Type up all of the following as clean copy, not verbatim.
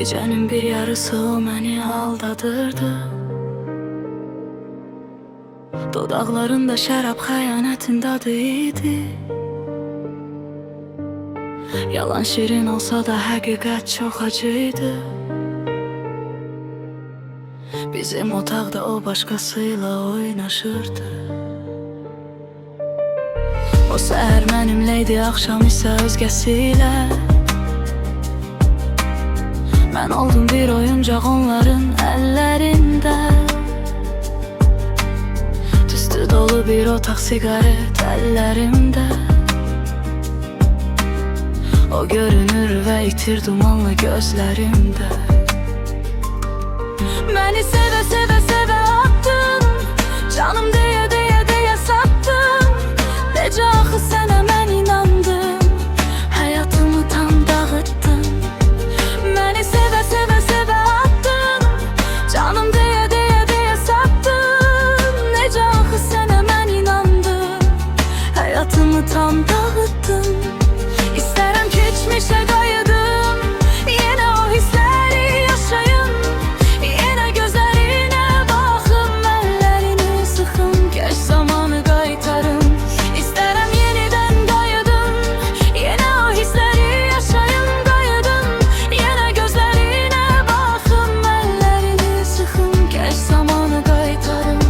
Gecenin bir yarısı o məni aldadırdı. Dodaqlarında şərab xəyanətin dadı idi. Yalan şirin olsa da həqiqət çox acıydı. Bizim otaqda o başqasıyla oynaşırdı. O səhər mənimləydi, axşam isə özgəsiylə. Mən oldum bir oyuncaq onların əllərində. Tüstü dolu bir otaq, siqaret əllərimdə. O görünür və itir dumanlı gözlərimdə. Məni sevə sevə sevə attın, canım deyə deyə deyə sattın. Necə axı sənə mən inandım, həyatımı tam dağıtdın. Məni sevə sevə sevə attın, canım deyə deyə deyə sattın. Necə axı sənə mən inandım, həyatımı tam dağıtdın. İstərəm keçmişə qayıdım, yenə o hissləri yaşayım. Yenə gözlərinə baxım, əllərini sıxım, gəç zamanı qaytarım. İstərəm yenidən qayıdım, yenə o hissləri yaşayım, qayıdım. Yenə gözlərinə baxım, əllərini sıxım, gəç zamanı qaytarım.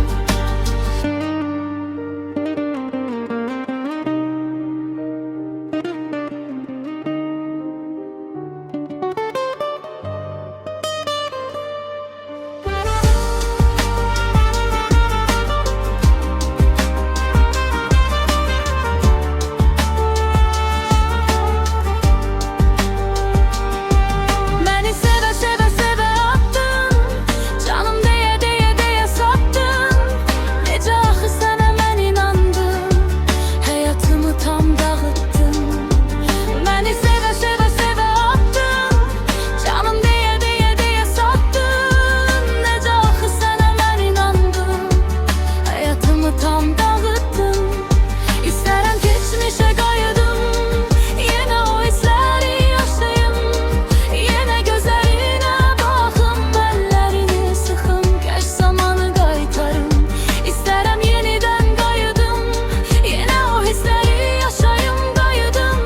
Məni sevə sevə sevə attın, canım deyə deyə deyə sattın. Necə axı sənə mən inandım, həyatımı tam dağıtdın. Məni sevə sevə sevə attın, canım deyə deyə deyə sattın. Necə axı sənə mən inandım, həyatımı tam dağıtdın. İstərəm keçmişə qayıdım, yenə o hissləri yaşayım. Yenə gözlərinə baxım, əllərini sıxım, gəç zamanı qaytarım. İstərəm yenidən qayıdım, yenə o hissləri yaşayım, qayıdım.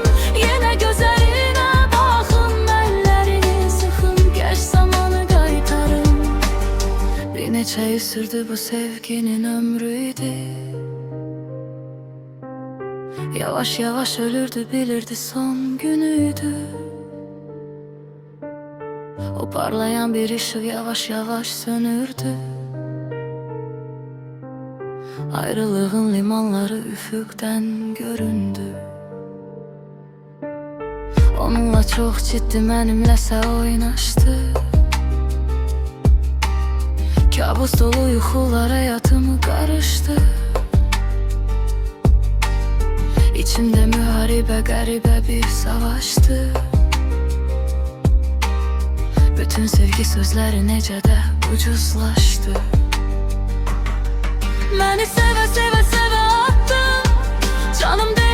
Yenə gözlərinə baxım, əllərini sıxım, gəç zamanı qaytarım. Bir neçə il sürdü bu sevginin ömrüydü. Yavaş yavaş ölürdü, bilirdi son günüydü. O parlayan bir ışık yavaş yavaş sönürdü. Ayrılığın limanları üfüqdən göründü. Onunla çox ciddi, mənimləsə oynaşdı. Kabus dolu yuxular həyatımı qarışdı. İçimdə müharibə, qəribə bir savaşdı. Bütün sevgi sözləri necə də ucuzlaşdı. Məni sevə sevə sevə attın, canım deyə